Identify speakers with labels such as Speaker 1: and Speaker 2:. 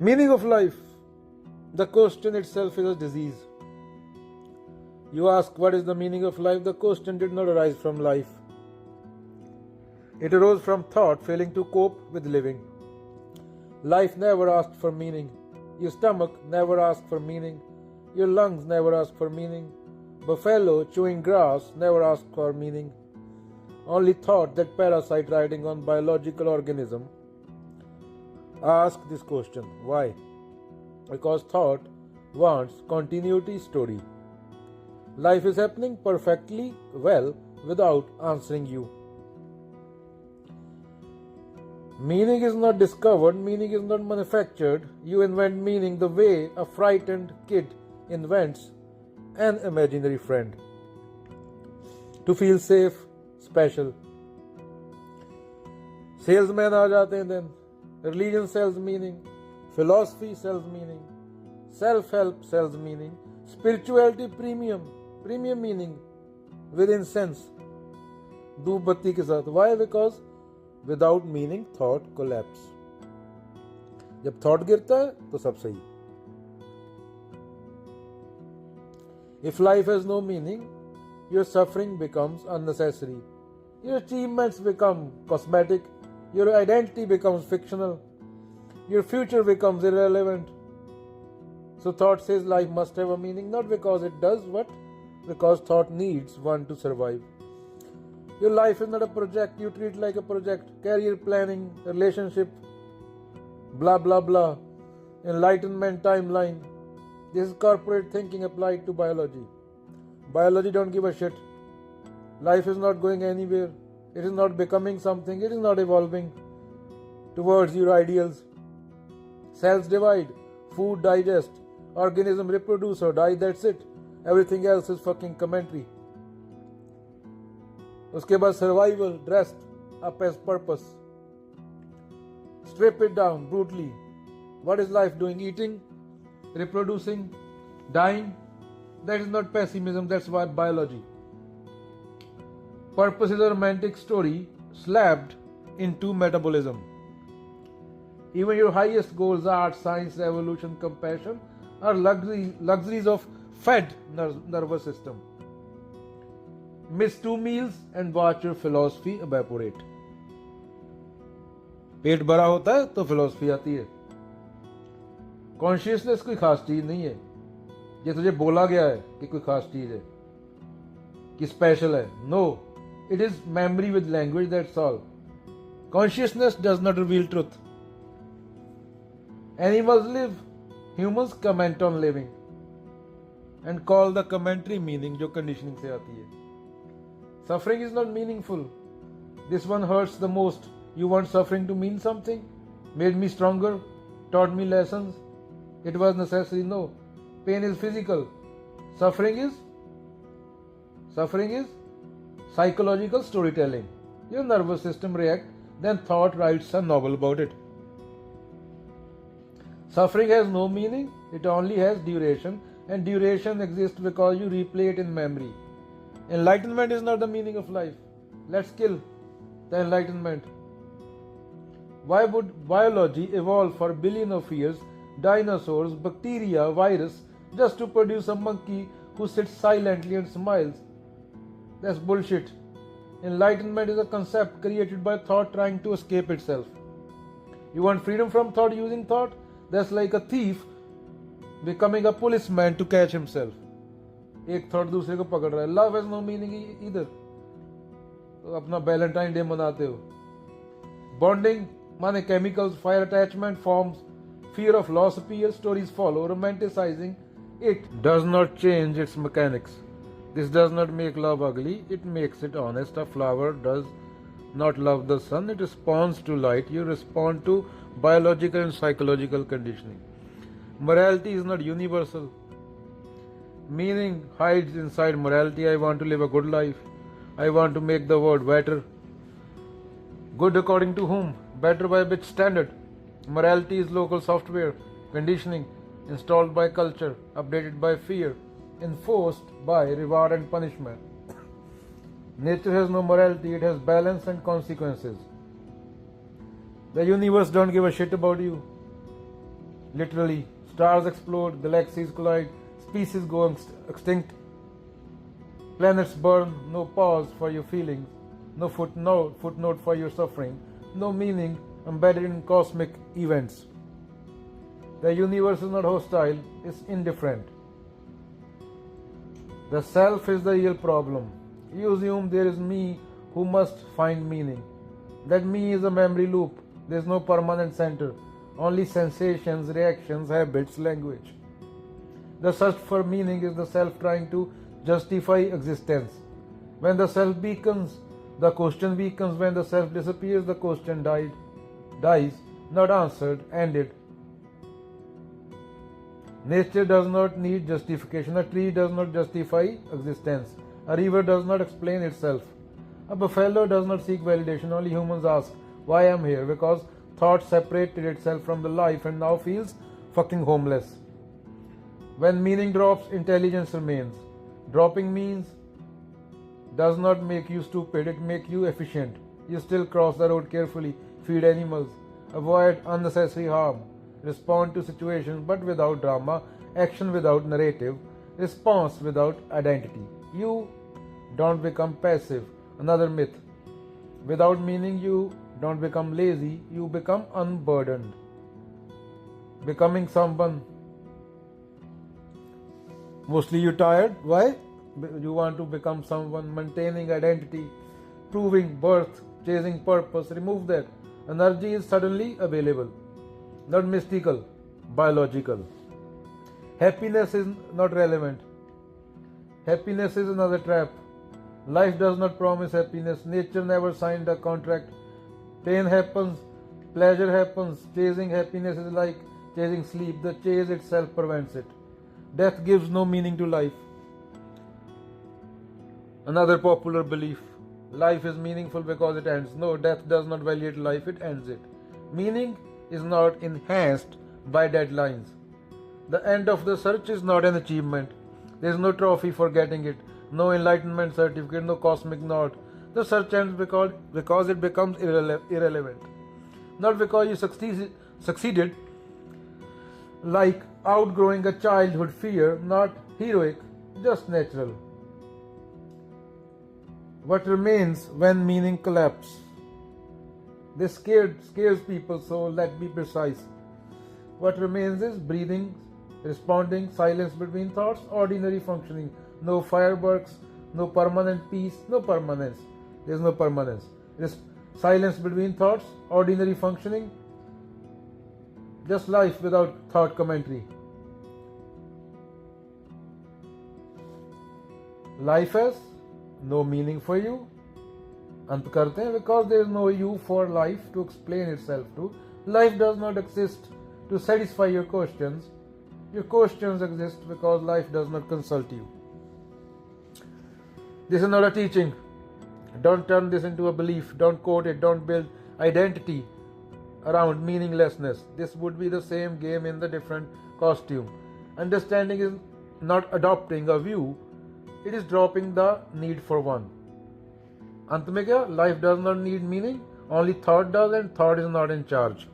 Speaker 1: Meaning of life. The question itself is a disease. You ask what is the meaning of life? The question did not arise from life. It arose from thought failing to cope with living. Life never asked for meaning. Your stomach never asked for meaning. Your lungs never asked for meaning. Buffalo chewing grass never asked for meaning. Only thought, that parasite riding on biological organism, ask this question. Why? Because thought wants continuity story. Life is happening perfectly well without answering you. Meaning is not discovered, meaning is not manufactured. You invent meaning the way a frightened kid invents an imaginary friend. To feel safe, special. Salesmen aa jate hain then. Religion sells meaning. Philosophy sells meaning. Self-help sells meaning. Spirituality premium meaning with incense. Doob batti ke saath. Why? Because without meaning thought collapse. जब thought गिरता है तो सब सही. If life has no meaning, your suffering becomes unnecessary. Your achievements become cosmetic. Your identity becomes fictional. Your future becomes irrelevant. So thought says life must have a meaning, not because it does, but because thought needs one to survive. Your life is not a project you treat like a project. Career planning, relationship, blah blah blah, enlightenment timeline. This is corporate thinking applied to biology. Biology don't give a shit. Life is not going anywhere. It is not becoming something. It is not evolving towards your ideals. Cells divide, food digest, organism reproduce or die, that's it. Everything else is fucking commentary. उसके बाद survival dressed up as purpose. Strip it down brutally. What is life doing? Eating, reproducing, dying? That is not pessimism, that's why biology. Purpose is a romantic story slapped into metabolism. Even your highest goals, art, science, evolution, compassion, are luxuries of fed nervous system. Miss 2 meals and watch your philosophy evaporate. पेट भरा होता है तो philosophy आती है. Consciousness कोई खास चीज नहीं है. ये तुझे बोला गया है कि कोई खास चीज है, कि स्पेशल है. No, it is memory with language, that's all. Consciousness does not reveal truth. Animals live, humans comment on living and call the commentary meaning जो conditioning से आती है. Suffering is not meaningful. This one hurts the most. You want suffering to mean something? Made me stronger? Taught me lessons? It was necessary? No. Pain is physical. Suffering is psychological storytelling. Your nervous system reacts, then thought writes a novel about it. Suffering has no meaning, it only has duration, and duration exists because you replay it in memory. Enlightenment is not the meaning of life. Let's kill the enlightenment. Why would biology evolve for billions of years, dinosaurs, bacteria, virus, just to produce a monkey who sits silently and smiles? That's bullshit. Enlightenment is a concept created by thought trying to escape itself. You want freedom from thought using thought? That's like a thief becoming a policeman to catch himself. एक thought दूसरे को पकड़ रहा है. Love has no meaning either. तो अपना Valentine day मनाते हो. Bonding माने chemicals, fire attachment forms, fear of loss appears, stories follow. Romanticizing it does not change its mechanics. This does not make love ugly, it makes it honest. A flower does not love the sun, it responds to light. You respond to biological and psychological conditioning. Morality is not universal. Meaning hides inside morality. I want to live a good life. I want to make the world better. Good according to whom? Better by which standard? Morality is local software, conditioning, installed by culture, updated by fear, enforced by reward and punishment. Nature has no morality, it has balance and consequences. The universe don't give a shit about you. Literally, stars explode, galaxies collide, species go extinct, planets burn, no pause for your feelings, no footnote for your suffering, no meaning embedded in cosmic events. The universe is not hostile, it's indifferent. The self is the real problem. You assume there is me who must find meaning. That me is a memory loop. There is no permanent center, only sensations, reactions, habits, language. The search for meaning is the self trying to justify existence. When the self beacons, the question weakens. When the self disappears, the question dies, not answered, ended. Nature does not need justification. A tree does not justify existence. A river does not explain itself. A buffalo does not seek validation. Only humans ask, why I'm here? Because thought separated itself from the life and now feels fucking homeless. When meaning drops, intelligence remains. Dropping means does not make you stupid, it makes you efficient. You still cross the road carefully, feed animals, avoid unnecessary harm, respond to situations but without drama, action without narrative, response without identity. You don't become passive. Another myth. Without meaning, you don't become lazy, you become unburdened. Becoming someone. Mostly you're tired. Why? You want to become someone, maintaining identity, proving birth, chasing purpose. Remove that. Energy is suddenly available, not mystical, biological. Happiness is not relevant. Happiness is another trap. Life does not promise happiness. Nature never signed a contract. Pain happens, pleasure happens. Chasing happiness is like chasing sleep. The chase itself prevents it. Death gives no meaning to life. Another popular belief. Life is meaningful because it ends. No, death does not validate life, it ends it. Meaning is not enhanced by deadlines. The end of the search is not an achievement. There is no trophy for getting it, no enlightenment certificate, no cosmic nod. The search ends because it becomes irrelevant. Not because you succeeded, like outgrowing a childhood fear, not heroic, just natural. What remains when meaning collapses? This scares people, so let's be precise. What remains is breathing, responding, silence between thoughts, ordinary functioning. No fireworks, no permanent peace, no permanence. There is no permanence. Silence between thoughts, ordinary functioning, just life without thought commentary. Life has no meaning for you. अंत करते हैं because there is no you for life to explain itself to. Life does not exist to satisfy your questions. Your questions exist because life does not consult you. This is not a teaching. Don't turn this into a belief. Don't quote it. Don't build identity around meaninglessness. This would be the same game in the different costume. Understanding is not adopting a view. It is dropping the need for one. अंत में क्या? Life does not need meaning. Only thought does, and thought is not in charge.